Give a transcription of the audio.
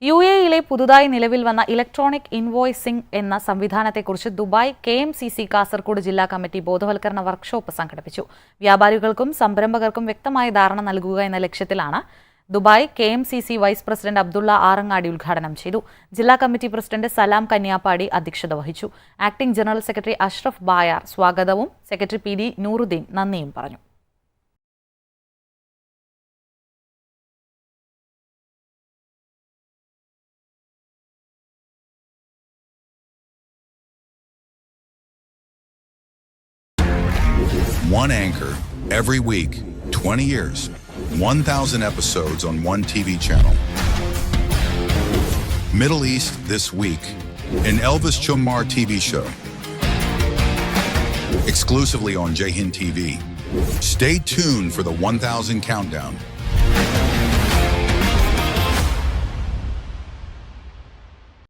UAE-യിലെ പുതുതായി നിലവിൽ വന്ന ഇലക്ട്രോണിക് ഇൻവോയ്സിംഗ് എന്ന സംവിധാനത്തെക്കുറിച്ച് ദുബായ് KMCC കാസർഗോഡ് ജില്ലാ കമ്മിറ്റി ബോധവൽക്കരണ വർക്ക്ഷോപ്പ് സംഘടിപ്പിച്ചു. വ്യാപാരികൾക്കും സംരംഭകർക്കും വ്യക്തമായ ധാരണ നൽകുക എന്ന ലക്ഷ്യത്തിലാണ്. Dubai KMCC vice president Abdulla Arangadi ഉദ്ഘാടനം ചെയ്തു. ജില്ലാ കമ്മിറ്റി പ്രസിഡന്റ് സലാം കന്യാപ്പാടി അധ്യക്ഷത വഹിച്ചു. Acting general secretary Ashraf Bayar സ്വാഗതവും സെക്രട്ടറി PD നൂറുദ്ദീൻ നന്ദിയും പറഞ്ഞു. One anchor, every week, 20 years, 1,000 episodes on one TV channel. Middle East this week, an Elvis Chumar TV show. Exclusively on Jai Hind TV. Stay tuned for the 1,000 countdown.